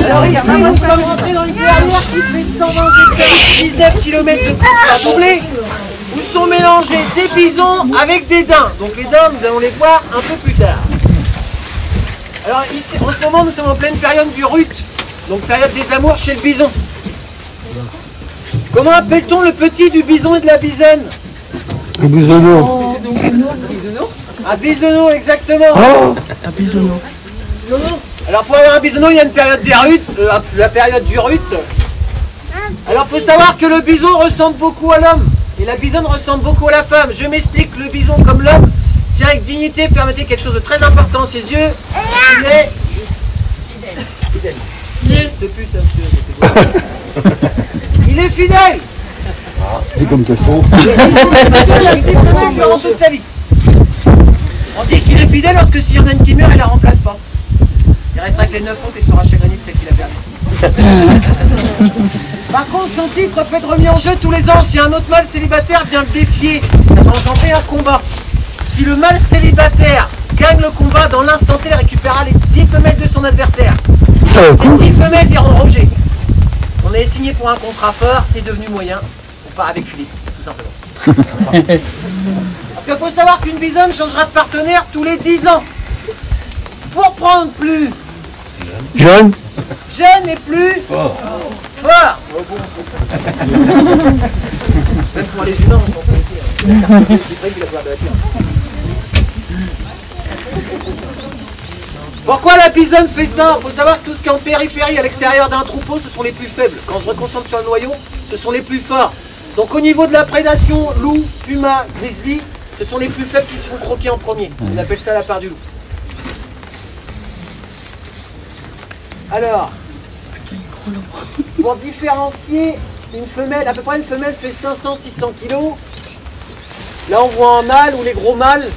Alors ici, nous sommes rentrés dans une clairière qui fait 120 hectares, 19 km de côte doublée, où sont mélangés des bisons avec des daims. Donc les daims, nous allons les voir un peu plus tard. Alors ici, en ce moment, nous sommes en pleine période du rut, donc période des amours chez le bison. Comment appelle-t-on le petit du bison et de la bisonne? Un bisonneau. Un bisonneau, exactement. Oh, Un bisonneau. Alors pour avoir un bisonneau, il y a une période des rut, la période du rut. Alors il faut savoir que le bison ressemble beaucoup à l'homme et la bisonne ressemble beaucoup à la femme. Je m'explique, le bison comme l'homme tient avec dignité, fermeté, quelque chose de très important. Ses yeux, il est fidèle. Depuis ça, il est fidèle. c'est comme question. Il est fidèle durant toute sa vie. On dit qu'il est fidèle parce que s'il y en a une qui meurt, il la remplace pas. Il restera avec les 9 autres et sera chagriné de celle qu'il a perdu. Par contre, son titre peut être remis en jeu tous les ans. Si un autre mâle célibataire vient le défier, ça va engendrer un combat. Si le mâle célibataire gagne le combat, dans l'instant T, il récupérera les 10 femelles de son adversaire. Ces 10 femelles diront Roger, on est signé pour un contrat fort, t'es devenu moyen, on part avec Philippe, tout simplement. Parce qu'il faut savoir qu'une bisonne changera de partenaire tous les 10 ans. Pour prendre plus Jeune. jeune et plus fort. Même pour les humains, on s'en fout. Pourquoi la bisonne fait ça? Il faut savoir que tout ce qui est en périphérie, à l'extérieur d'un troupeau, ce sont les plus faibles. Quand on se reconcentre sur le noyau, ce sont les plus forts. Donc au niveau de la prédation, loup, puma, grizzly, ce sont les plus faibles qui se font croquer en premier. On appelle ça la part du loup. Alors, pour différencier une femelle, à peu près une femelle fait 500-600 kg. Là on voit un mâle ou les gros mâles,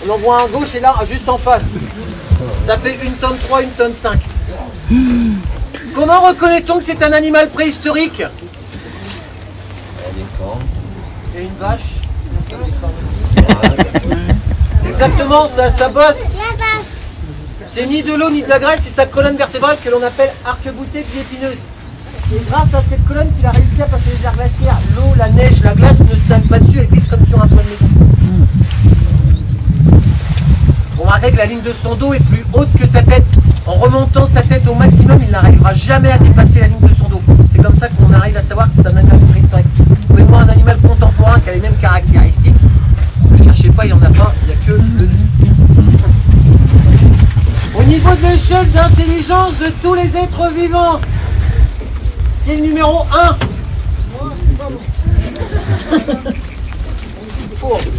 on en voit un gauche et là juste en face. Ça fait 1 tonne 3, 1 tonne 5. Comment reconnaît-on que c'est un animal préhistorique? Il y a une vache. Exactement, ça bosse. C'est ni de l'eau ni de la graisse, c'est sa colonne vertébrale que l'on appelle arc-boutée biépineuse. C'est grâce à cette colonne qu'il a réussi à passer les airs glaciaires. L'eau, la neige, la glace ne stagne pas dessus, elle glisse comme sur un toit de maison. On remarquez que la ligne de son dos est plus haute que sa tête. En remontant sa tête au maximum, il n'arrivera jamais à dépasser la ligne de son dos. C'est comme ça qu'on arrive à savoir que c'est un animal préhistorique. Vous pouvez voir un animal contemporain qui a les mêmes caractéristiques. Ne cherchez pas, il n'y en a pas, il n'y a que le lit. Au niveau de l'échelle d'intelligence de tous les êtres vivants, qui est le numéro 1. Faux en plus.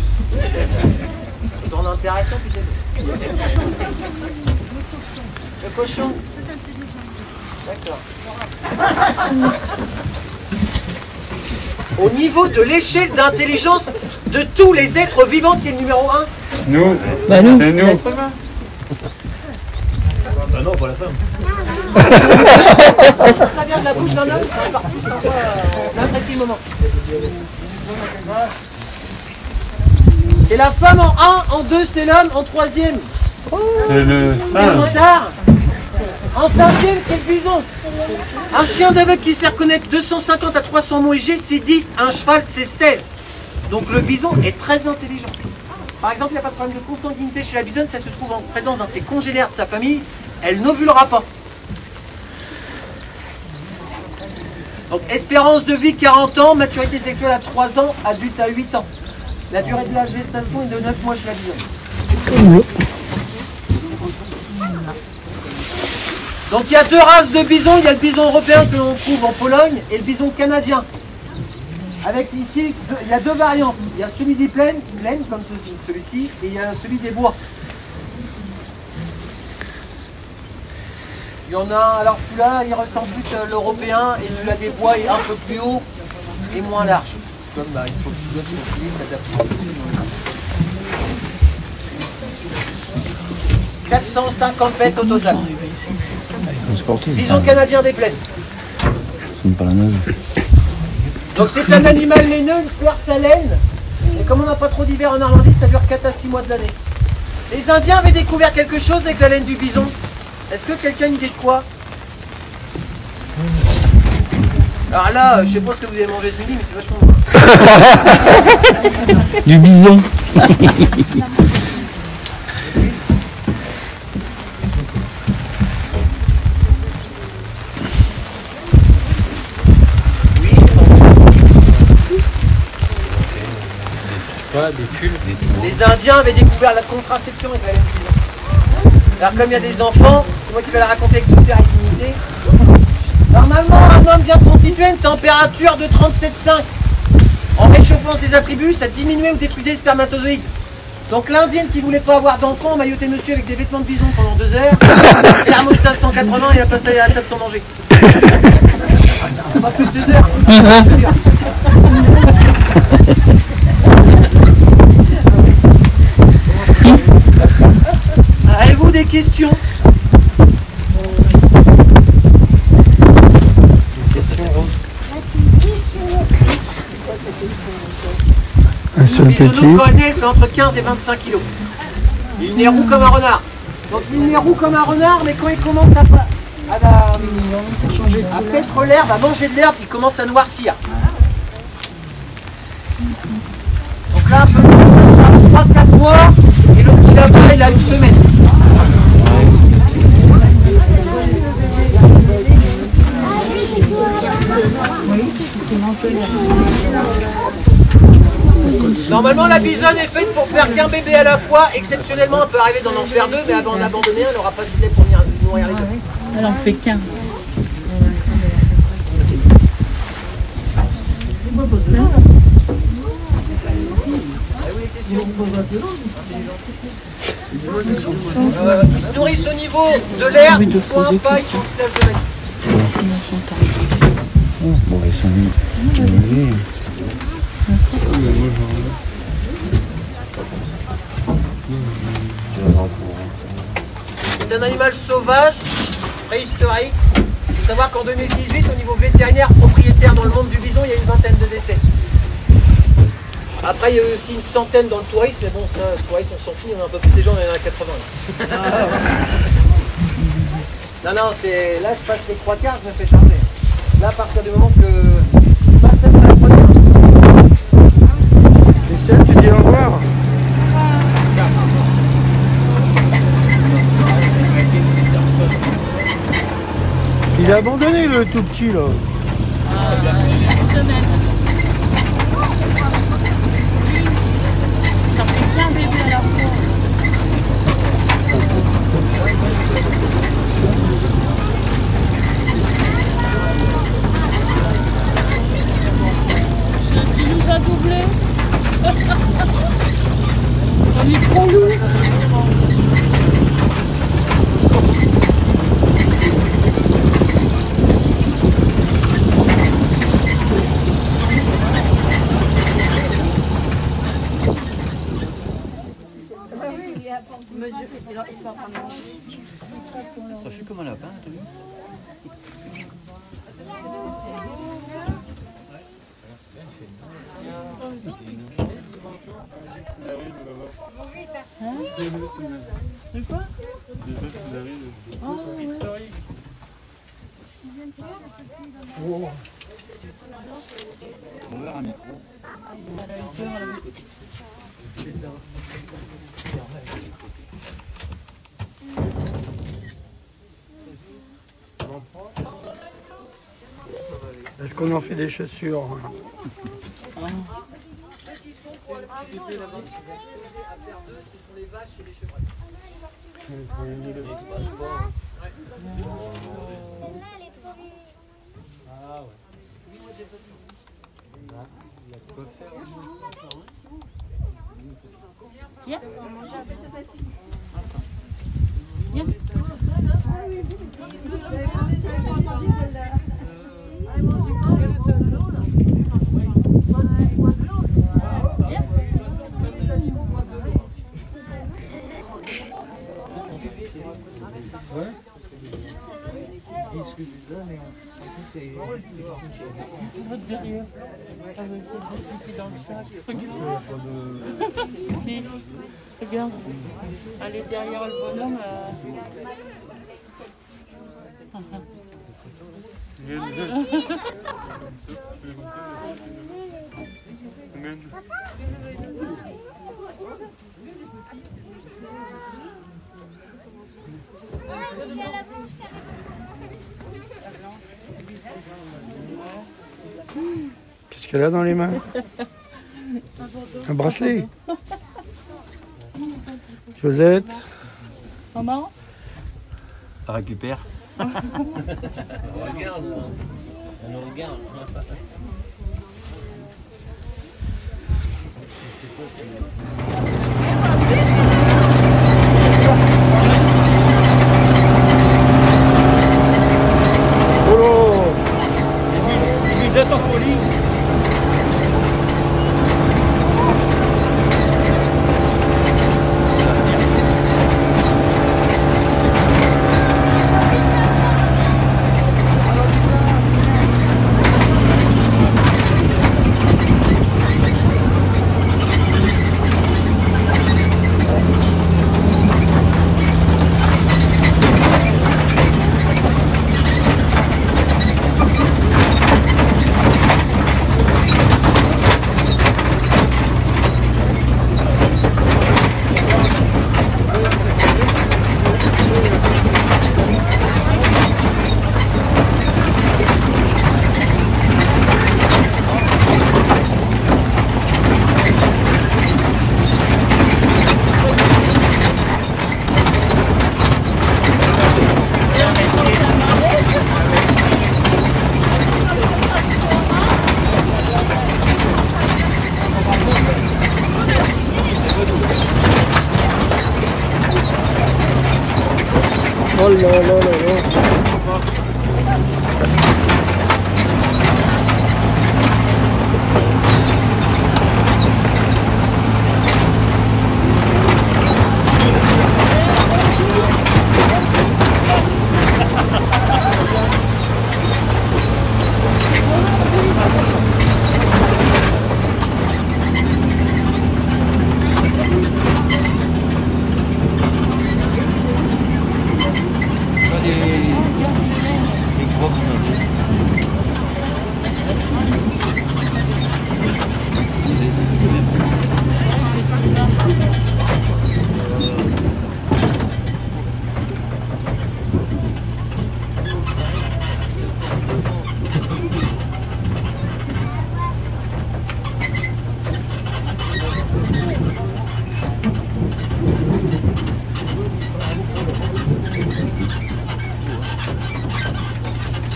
Ils ont intéressant, puis c'est le cochon. D'accord. Au niveau de l'échelle d'intelligence de tous les êtres vivants, qui est le numéro 1. Nous. Bah nous. C'est nous. Ah non, pas la femme. Ça vient de la bouche d'un homme, ça va partout, ça va apprécier le moment. C'est la femme en 1, en 2 c'est l'homme, en 3e C'est le c'est le motard, en 5e c'est le bison. Un chien d'aveugle qui sait reconnaître 250 à 300 mots égés c'est 10, un cheval c'est 16. Donc le bison est très intelligent. Par exemple, il n'y a pas de problème de consanguinité chez la bisonne, ça se trouve en présence d'un de ses congénères de sa famille, elle n'ovulera pas. Donc espérance de vie 40 ans, maturité sexuelle à 3 ans, adulte à 8 ans. La durée de la gestation est de 9 mois chez la bisonne. Donc il y a 2 races de bisons, il y a le bison européen que l'on trouve en Pologne et le bison canadien. Avec ici, il y a 2 variantes. Il y a celui des plaines comme celui-ci, et il y a celui des bois. Il y en a, alors celui-là, il ressemble plus à l'européen, et celui-là des bois est un peu plus haut et moins large. Comme bah, il faut qu'il doit se profiler, s'adapter. 450 bêtes au total. Sportif. Bison canadien des plaines. C'est pas la neuve. Donc c'est un animal laineux, il perd sa laine. Et comme on n'a pas trop d'hiver en Normandie, ça dure 4 à 6 mois de l'année. Les Indiens avaient découvert quelque chose avec la laine du bison. Est-ce que quelqu'un a une idée de quoi? Alors là, je sais pas ce que vous avez mangé ce midi, mais c'est vachement bon. Du bison. Oui, les Indiens avaient découvert la contraception avec la laine du bison. Alors comme il y a des enfants, c'est moi qui vais la raconter avec douceur et dignité. Normalement, un homme bien constitué a une température de 37,5. En réchauffant ses attributs, ça diminuait ou détruisait les spermatozoïdes. Donc l'indienne qui voulait pas avoir d'enfant, maillotait monsieur avec des vêtements de bison pendant 2 heures, thermostat 180 et il a passé à la table sans manger. Pas plus de 2 heures. Avez-vous des questions? Un seul Le petit. bisounours, quand elle naît, elle fait entre 15 et 25 kilos. Il est roux comme un renard. Donc il est roux comme un renard, mais quand il commence à paître l'herbe, à manger de l'herbe, il commence à noircir. Donc là, à peu près, ça sera 3-4 mois, et le petit là-bas, il a 1 semaine. Normalement, la bisonne est faite pour faire qu'un bébé à la fois. Exceptionnellement, on peut arriver d'en faire 2, mais avant d'abandonner, elle n'aura pas de lait pour nourrir les 2. Elle en fait qu'un. Ils se nourrissent au niveau de l'herbe, soit un paille, soit un slave de maïs. Bon, ils sont mis. C'est un animal sauvage, préhistorique. Il faut savoir qu'en 2018, au niveau vétérinaire propriétaire dans le monde du bison, il y a une vingtaine de décès. Après, il y a eu aussi une centaine dans le tourisme, mais bon, ça, le tourisme, on s'en fout, on a un peu plus des gens, mais il y en a 80. Non, non, c'est là, je passe les 3 quarts, je me fais charger. Là, à partir du moment que je passe même la première. Christian, tu dis au revoir. Il a abandonné le tout petit là. Une semaine. Ça fait qu'un bébé à la fois. Il nous a doublé. On est trop lourd. Ça fait comme un lapin, t'as vu? C'est quoi? Oh, ouais. On va un micro. Est-ce qu'on en fait des chaussures? Ceux qui sont pour le privilégier la vente à faire 2, ce sont les vaches et les chevreuils. Celle-là, elle est trop vue. Ah ouais. Viens. L'autre derrière. Avec ses petits dans le sac. Regarde. Regarde. Elle est derrière le bonhomme. Il y a la blanche Qu'est-ce qu'elle a dans les mains? Un bracelet. Josette. Maman? Ça récupère. On regarde. On nous regarde. Sans folie. Oh là là là là.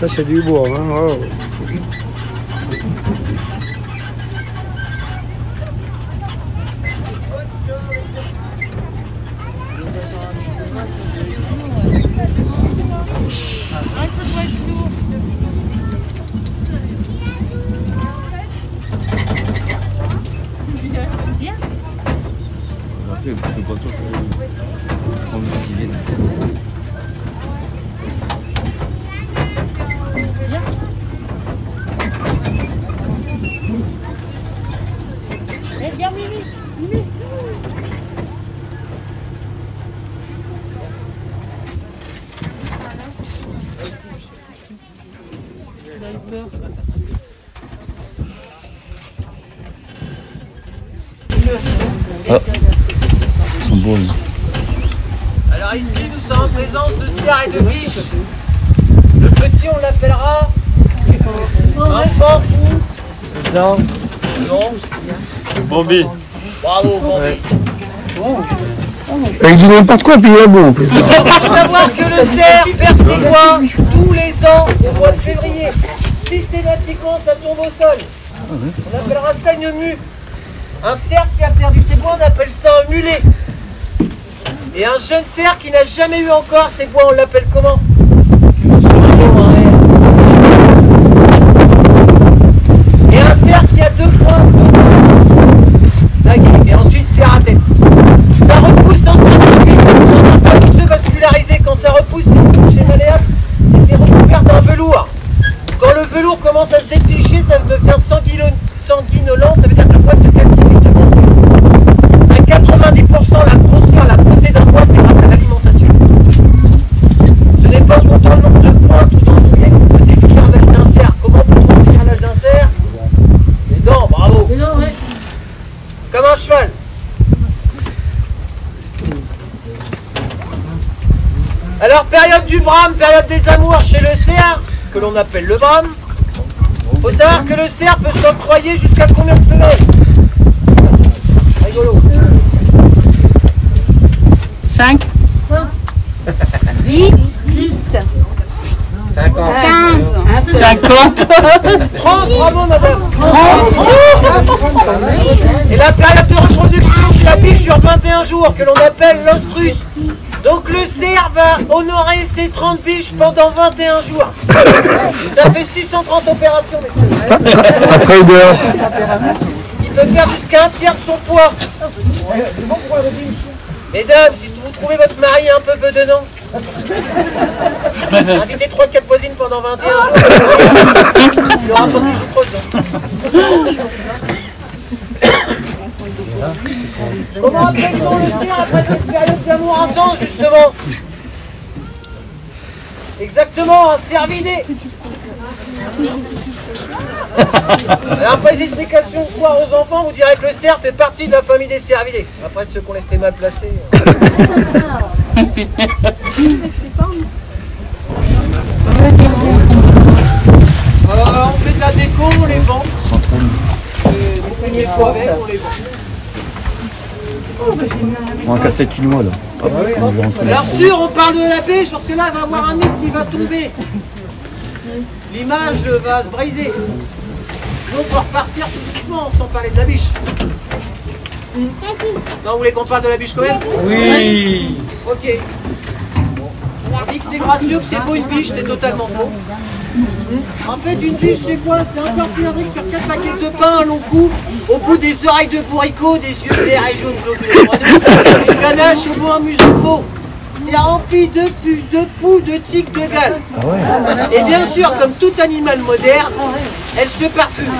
Ça c'est du bois, hein. Oh. Alors ici nous sommes en présence de cerfs et de biches. Le petit on l'appellera enfant ou non. Bambi. Bravo Bambi. Il dit n'importe quoi puis il est bon en plus. Il faut savoir que le cerf perd ses bois tous les ans au mois de février. Systématiquement ça tombe au sol. On appellera ça une mue. Un cerf qui a perdu ses bois, on appelle ça un mulet. Et un jeune cerf qui n'a jamais eu encore ses bois, on l'appelle comment? Et un cerf qui a 2 points. Et ensuite cerf à tête. Ça repousse en 5 minutes, on n'a pas se vasculariser quand ça repousse, c'est malléable. Et c'est recoupé commence à se déplicher, ça devient sanguinolent, ça veut dire que le bois se calcifie devant lui. À 90%, la grosseur, la beauté d'un bois, c'est grâce à l'alimentation. Ce n'est pas autant le nombre de pointes ou d'andouillets qu'on peut définir l'âge d'un cerf. Comment peut-on définir l'âge d'un cerf? Les dents, bravo. Comme un cheval. Alors, période du brame, période des amours chez le cerf, que l'on appelle le brame. Il faut savoir que le cerf peut s'octroyer jusqu'à combien de semaines? Rigolo. 5, 8, 10, 50. 15, 50. 30, bravo madame. 30. Et la période de reproduction de la biche dure 21 jours, que l'on appelle l'ostrus. Donc le cerf va honorer ses 30 biches pendant 21 jours. Ça fait 630 opérations, messieurs. Après une heure. Il peut faire jusqu'à un tiers de son poids. Mesdames, si vous trouvez votre mari un peu bedonnant, invitez 3-4 voisines pendant 21 jours. Il aura pas de bijoux creusants. Comment appelle-t-on le cerf après cette période d'amour intense, justement? Exactement, un cervidé. Alors après les explications ce soir aux enfants, vous direz que le cerf fait partie de la famille des cervidés. Après ceux qu'on l'esprit mal placés. Alors on fait de la déco, on les vend. Vous peignez quoi avec, on les vend. On va casser 7 kilos là. Alors sûr, on parle de la pêche parce que là, il va y avoir un mythe qui va tomber. L'image va se briser. Donc on va repartir tout doucement sans parler de la biche. Non, vous voulez qu'on parle de la biche quand même? Oui. Ok. On dit que c'est gracieux, que c'est beau une biche, c'est totalement faux. En fait, une biche, c'est quoi? C'est un corps cylindrique sur 4 paquets de pain, un long cou, au bout des oreilles de bourricot, des yeux verts et jaunes globuleux, une ganache au bout un museau de veau. C'est rempli de puces, de poux, de tiques, de gales. Et bien sûr, comme tout animal moderne, elle se parfume.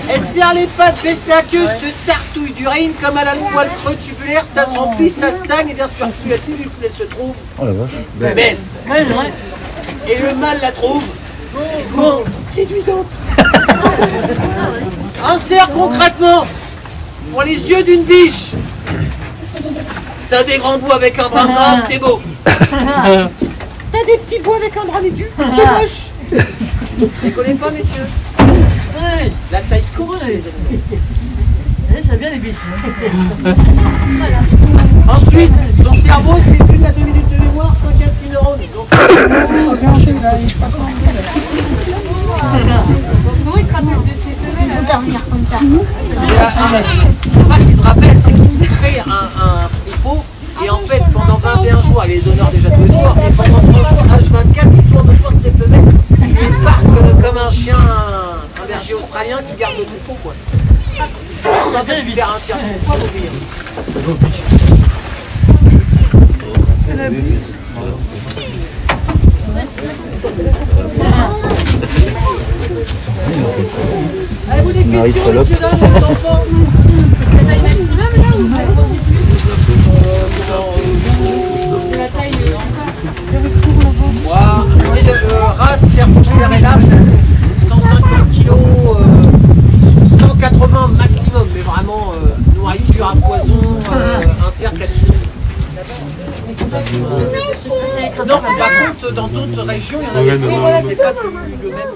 Elle serre les pattes, baisse la queue, se tartouille d'urine, comme elle a le poil creux tubulaire, ça se remplit, ça stagne, et bien sûr, plus elle se trouve belle. Et le mâle la trouve séduisante. Un cerf concrètement, pour les yeux d'une biche, t'as des grands bouts avec un bras grave, t'es beau. T'as des petits bouts avec un bras aigu, t'es moche. Vous les connaissez pas, messieurs? La taille compte chez les animaux. J'aime bien les biches. Ensuite, son cerveau, c'est plus de la 2 minutes de mémoire, 5 à 6 neurones. Donc, Comment il se rappelle de ses femelles? c'est pas qu'il se rappelle, c'est qu'il se crée un troupeau. Et en fait, pendant 21 jours, elle les honore déjà tous les jours. Et pendant 3 jours, H24, il tourne autour de ses femelles. Il les parque comme un chien, un berger australien qui garde le troupeau, quoi. C'est dans ça qu'il perd un tiers de son poids, c'est la biche. Avez-vous des questions, messieurs, dames, les enfants? C'est la taille maximum là ou ça grandit plus? C'est la taille Wow. C'est de race cerf-rouge-cerf-hélas, 150 kg, 180 maximum, mais vraiment nourriture à foison, un cerf qui a du son. Non, par contre, dans d'autres régions, il y en a des prix, c'est pas le même.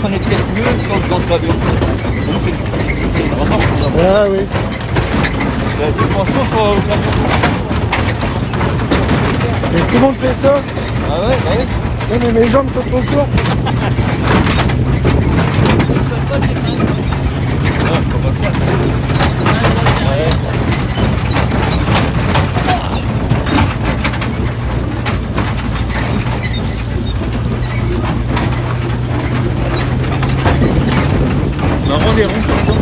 On est peut-être mieux quand le gaz va bien. Ah oui. La suspension sur le camion. Et tout le monde fait ça? Ah ouais, bah ouais. Non mais mes jambes sont trop courtes. Non, je peux pas le faire. On rend des ronds tout le temps.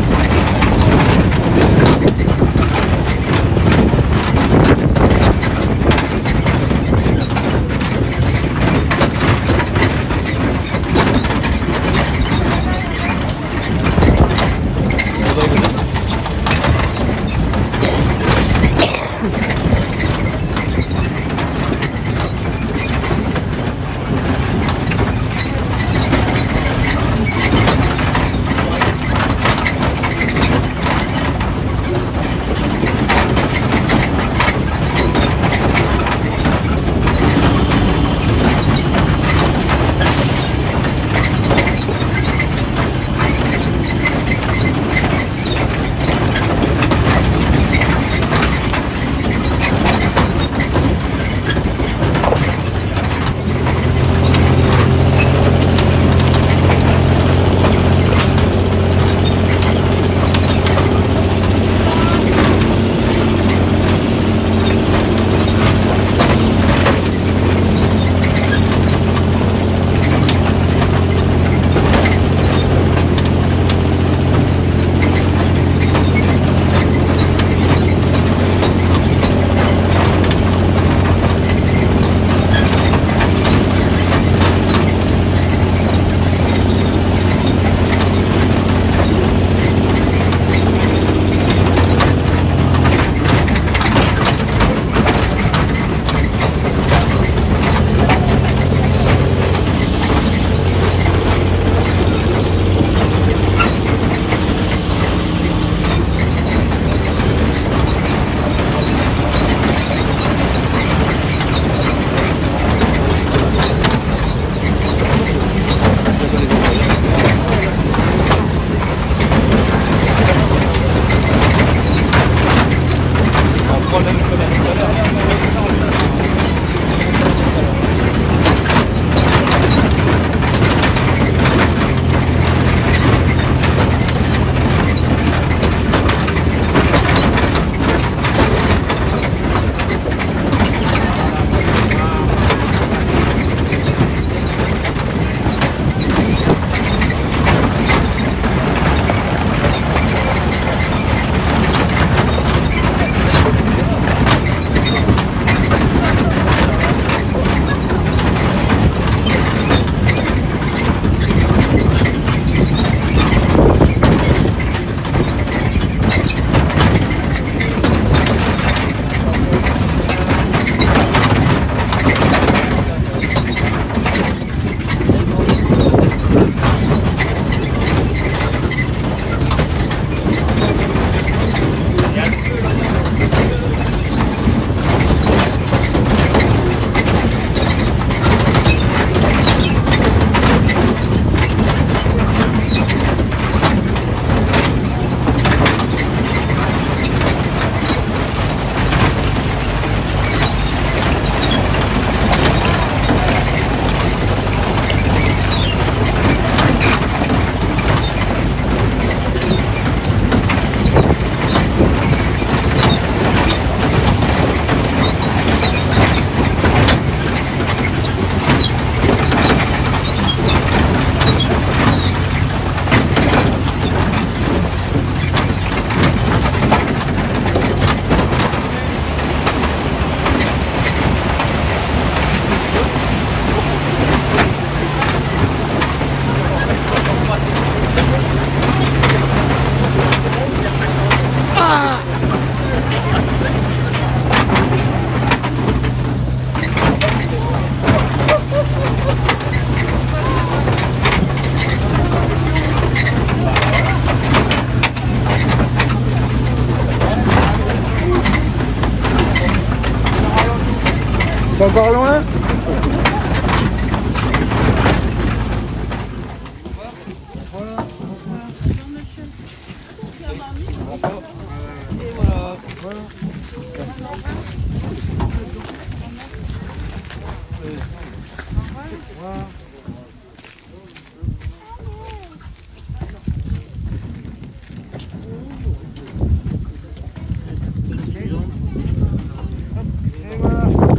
C'est encore loin?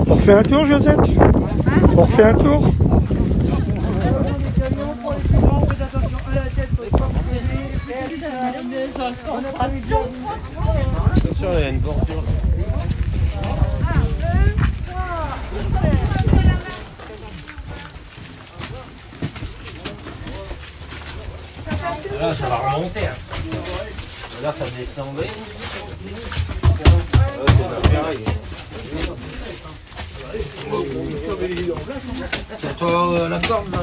On refait un tour, Josette? On refait un tour? Attention, il y a une bordure. Là, ça va remonter. Hein. Là, ça descendait. C'est la ferraille. C'est toi la corde là.